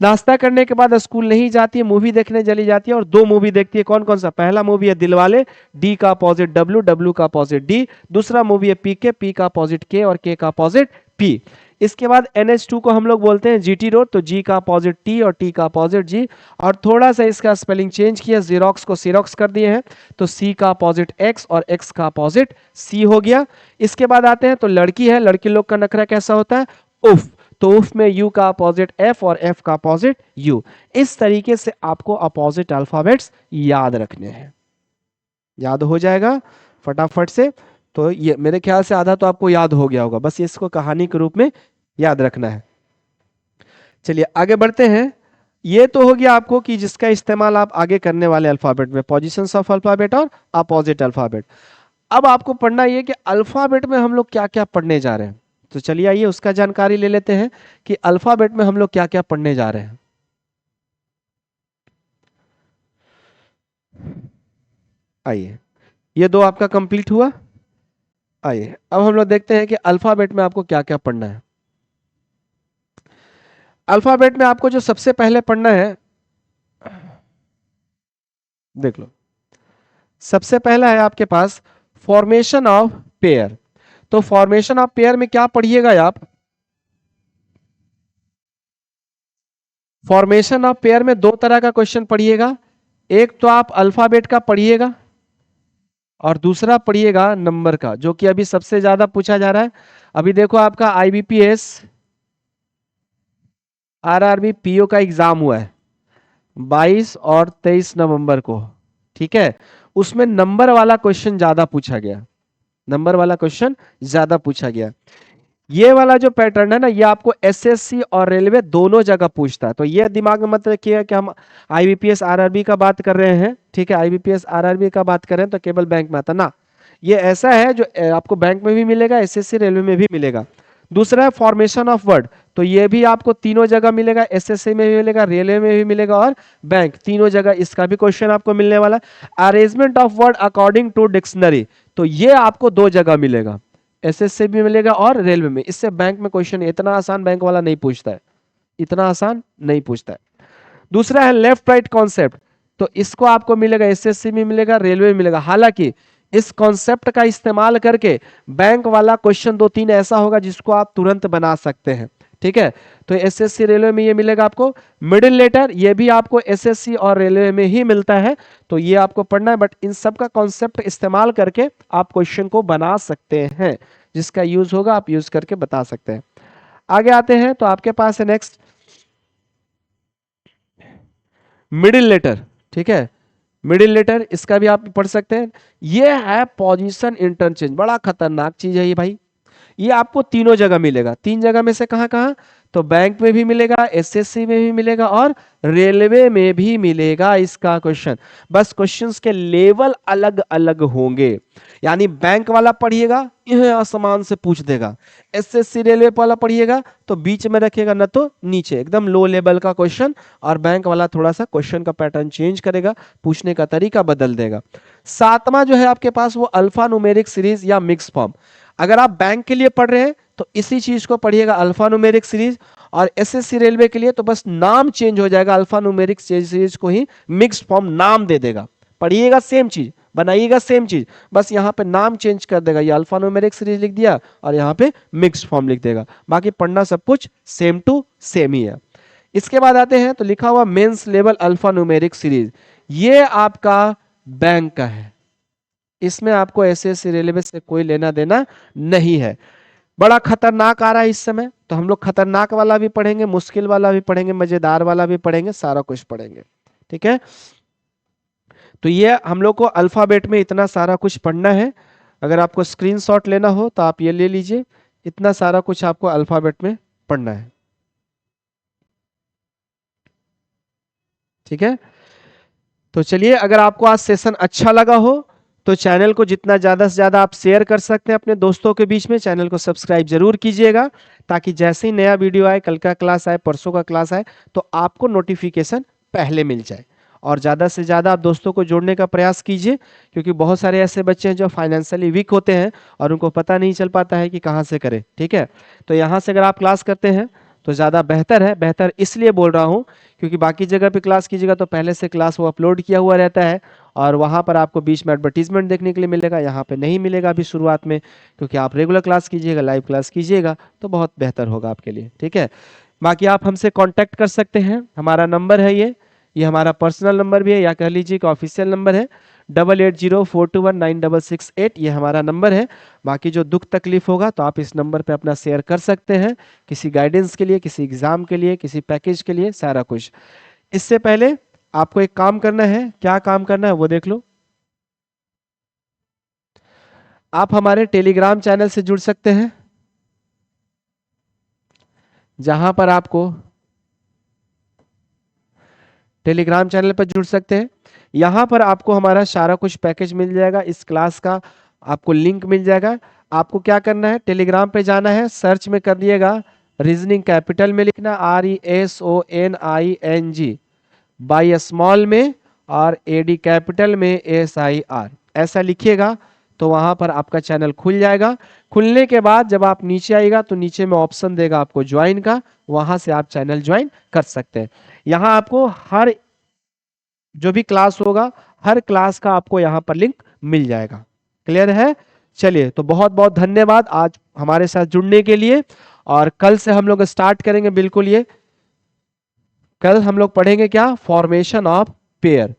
नाश्ता करने के बाद स्कूल नहीं जाती है, मूवी देखने चली जाती है, और 2 मूवी देखती है। कौन कौन सा? पहला मूवी है दिलवाले, डी का अपोजिट डब्ल्यू, डब्ल्यू का अपोजिट डी। दूसरा मूवी है पीके, पी का अपोजिट के और के का अपोजिट पी। इसके बाद NH2 को हम लोग बोलते हैं GT रोड, तो G का अपोजिट T और T का अपोजिट G। और थोड़ा सा इसका स्पेलिंग चेंज किया, जीरोक्स को सिरोक्स कर दिए हैं, तो C का अपोजिट X और X का अपोजिट C हो गया। इसके बाद आते हैं, तो लड़की है, लड़की लोग का नखरा कैसा होता है? उफ। तो उफ में U का अपोजिट F और F का अपोजिट U। इस तरीके से आपको अपोजिट अल्फाबेट्स याद रखने हैं। याद हो जाएगा फटाफट से। तो ये मेरे ख्याल से आधा तो आपको याद हो गया होगा, बस इसको कहानी के रूप में याद रखना है। चलिए आगे बढ़ते हैं। ये तो हो गया आपको कि जिसका इस्तेमाल आप आगे करने वाले अल्फाबेट में, पोजीशंस ऑफ अल्फाबेट और अपोजिट अल्फाबेट। अब आपको पढ़ना ये कि अल्फाबेट में हम लोग क्या क्या पढ़ने जा रहे हैं। तो चलिए आइए उसका जानकारी ले लेते हैं कि अल्फाबेट में हम लोग क्या क्या पढ़ने जा रहे हैं। आइए, ये दो आपका कंप्लीट हुआ। आइए अब हम लोग देखते हैं कि अल्फाबेट में आपको क्या क्या पढ़ना है। अल्फाबेट में आपको जो सबसे पहले पढ़ना है, देख लो, सबसे पहला है आपके पास फॉर्मेशन ऑफ पेयर। तो फॉर्मेशन ऑफ पेयर में क्या पढ़िएगा आप? फॉर्मेशन ऑफ पेयर में दो तरह का क्वेश्चन पढ़िएगा। एक तो आप अल्फाबेट का पढ़िएगा और दूसरा पढ़िएगा नंबर का, जो कि अभी सबसे ज्यादा पूछा जा रहा है। अभी देखो आपका आईबीपीएस आरआरबी पीओ का एग्जाम हुआ है 22 और 23 नवंबर को, ठीक है। उसमें नंबर वाला क्वेश्चन ज्यादा पूछा गया, नंबर वाला क्वेश्चन ज्यादा पूछा गया। ये वाला जो पैटर्न है ना, ये आपको एसएससी और रेलवे दोनों जगह पूछता है। तो ये दिमाग में मत रखिएगा कि हम आईबीपीएस आरआरबी का बात कर रहे हैं, ठीक है, आईबीपीएस आरआरबी का बात कर रहे हैं तो केवल बैंक में आता ना। ये ऐसा है जो आपको बैंक में भी मिलेगा, एसएससी रेलवे में भी मिलेगा। दूसरा है फॉर्मेशन ऑफ वर्ड। तो ये भी आपको तीनों जगह मिलेगा, एसएससी में भी मिलेगा, रेलवे में भी मिलेगा और बैंक, तीनों जगह इसका भी क्वेश्चन आपको मिलने वाला है। Arrangement of word according to dictionary, तो ये आपको दो जगह मिलेगा, एसएससी भी मिलेगा और रेलवे में। इससे बैंक में क्वेश्चन इतना आसान बैंक वाला नहीं पूछता है, इतना आसान नहीं पूछता है। दूसरा है लेफ्ट राइट कॉन्सेप्ट। तो इसको आपको मिलेगा, एसएससी में मिलेगा, रेलवे में मिलेगा। हालांकि इस कॉन्सेप्ट का इस्तेमाल करके बैंक वाला क्वेश्चन दो तीन ऐसा होगा जिसको आप तुरंत बना सकते हैं, ठीक है। तो एसएससी रेलवे में ये मिलेगा आपको। मिडिल लेटर ये भी आपको एसएससी और रेलवे में ही मिलता है, तो ये आपको पढ़ना है। बट इन सब का कॉन्सेप्ट इस्तेमाल करके आप क्वेश्चन को बना सकते हैं, जिसका यूज होगा आप यूज करके बता सकते हैं। आगे आते हैं तो आपके पास है नेक्स्ट मिडिल लेटर, ठीक है। मिडिल लेटर इसका भी आप पढ़ सकते हैं। ये है पोजीशन इंटरचेंज, बड़ा खतरनाक चीज है ये भाई। ये आपको तीनों जगह मिलेगा, तीन जगह में से कहां कहां? तो बैंक में भी मिलेगा, एसएससी में भी मिलेगा और रेलवे में भी मिलेगा इसका क्वेश्चन। बस क्वेश्चंस के लेवल अलग अलग होंगे। यानी बैंक वाला पढ़िएगा यह आसमान से पूछ देगा, एसएससी रेलवे वाला पढ़िएगा तो बीच में रखेगा न तो नीचे, एकदम लो लेवल का क्वेश्चन। और बैंक वाला थोड़ा सा क्वेश्चन का पैटर्न चेंज करेगा, पूछने का तरीका बदल देगा। सातवां जो है आपके पास वो अल्फा न्यूमेरिक सीरीज या मिक्स फॉर्म। अगर आप बैंक के लिए पढ़ रहे हैं तो इसी चीज को पढ़िएगा, अल्फा न्यूमेरिक सीरीज। और एसएससी रेलवे के लिए तो बस नाम चेंज हो जाएगा, अल्फा न्यूमेरिक सीरीज को ही मिक्स फॉर्म नाम दे देगा। पढ़िएगा सेम चीज, बनाइएगा सेम चीज, बस यहाँ पे नाम चेंज कर देगा। ये अल्फा न्यूमेरिक सीरीज लिख दिया और यहाँ पे मिक्स फॉर्म लिख देगा, बाकी पढ़ना सब कुछ सेम टू सेम ही है। इसके बाद आते हैं तो लिखा हुआ mains level alphanumeric series, ये आपका बैंक का है। इसमें आपको एसएससी रेलवे से कोई लेना देना नहीं है। बड़ा खतरनाक आ रहा है इस समय, तो हम लोग खतरनाक वाला भी पढ़ेंगे, मुश्किल वाला भी पढ़ेंगे, मजेदार वाला भी पढ़ेंगे, सारा कुछ पढ़ेंगे, ठीक है। तो ये हम लोग को अल्फाबेट में इतना सारा कुछ पढ़ना है। अगर आपको स्क्रीनशॉट लेना हो तो आप ये ले लीजिए, इतना सारा कुछ आपको अल्फाबेट में पढ़ना है, ठीक है। तो चलिए, अगर आपको आज सेशन अच्छा लगा हो तो चैनल को जितना ज़्यादा से ज़्यादा आप शेयर कर सकते हैं अपने दोस्तों के बीच में। चैनल को सब्सक्राइब जरूर कीजिएगा, ताकि जैसे ही नया वीडियो आए, कल का क्लास आए, परसों का क्लास आए, तो आपको नोटिफिकेशन पहले मिल जाए। और ज़्यादा से ज़्यादा आप दोस्तों को जोड़ने का प्रयास कीजिए, क्योंकि बहुत सारे ऐसे बच्चे हैं जो फाइनेंशियली वीक होते हैं और उनको पता नहीं चल पाता है कि कहाँ से करें, ठीक है। तो यहाँ से अगर आप क्लास करते हैं तो ज़्यादा बेहतर है। बेहतर इसलिए बोल रहा हूँ क्योंकि बाकी जगह पे क्लास कीजिएगा तो पहले से क्लास वो अपलोड किया हुआ रहता है और वहाँ पर आपको बीच में एडवर्टीजमेंट देखने के लिए मिलेगा, यहाँ पे नहीं मिलेगा अभी शुरुआत में, क्योंकि आप रेगुलर क्लास कीजिएगा, लाइव क्लास कीजिएगा तो बहुत बेहतर होगा आपके लिए, ठीक है। बाकी आप हमसे कांटेक्ट कर सकते हैं, हमारा नंबर है ये हमारा पर्सनल नंबर भी है, या कह लीजिए कि ऑफिशियल नंबर है 8804219668, ये हमारा नंबर है। बाकी जो दुख तकलीफ होगा तो आप इस नंबर पे अपना शेयर कर सकते हैं, किसी गाइडेंस के लिए, किसी एग्जाम के लिए, किसी पैकेज के लिए, सारा कुछ। इससे पहले आपको एक काम करना है, क्या काम करना है वो देख लो। आप हमारे टेलीग्राम चैनल से जुड़ सकते हैं, जहां पर आपको टेलीग्राम चैनल पर जुड़ सकते हैं। यहां पर आपको हमारा सारा कुछ पैकेज मिल जाएगा, इस क्लास का आपको लिंक मिल जाएगा। आपको क्या करना है, टेलीग्राम पे जाना है, सर्च में कर दिएगा रीजनिंग, कैपिटल में लिखना RESONING, बाई स्मॉल में और AD कैपिटल में SIR, ऐसा लिखिएगा तो वहां पर आपका चैनल खुल जाएगा। खुलने के बाद जब आप नीचे आएगा तो नीचे में ऑप्शन देगा आपको ज्वाइन का, वहां से आप चैनल ज्वाइन कर सकते हैं। यहाँ आपको हर जो भी क्लास होगा, हर क्लास का आपको यहाँ पर लिंक मिल जाएगा। क्लियर है? चलिए, तो बहुत बहुत धन्यवाद आज हमारे साथ जुड़ने के लिए। और कल से हम लोग स्टार्ट करेंगे, बिल्कुल ये कल हम लोग पढ़ेंगे क्या, फॉर्मेशन ऑफ पेयर।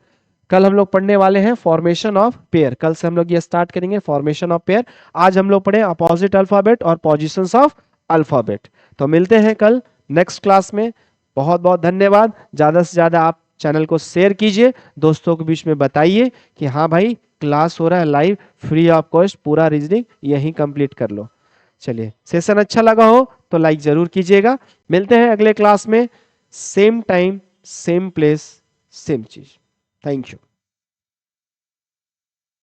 कल हम लोग पढ़ने वाले हैं फॉर्मेशन ऑफ पेयर, कल से हम लोग ये स्टार्ट करेंगे फॉर्मेशन ऑफ पेयर। आज हम लोग पढ़े अपोजिट अल्फाबेट और पोजीशंस ऑफ अल्फाबेट। तो मिलते हैं कल नेक्स्ट क्लास में। बहुत बहुत धन्यवाद। ज्यादा से ज्यादा आप चैनल को शेयर कीजिए, दोस्तों के बीच में बताइए कि हाँ भाई क्लास हो रहा है लाइव, फ्री ऑफ कॉस्ट, पूरा रीजनिंग यहीं कंप्लीट कर लो। चलिए, सेशन अच्छा लगा हो तो लाइक जरूर कीजिएगा। मिलते हैं अगले क्लास में, same time same place same चीज। Thank you.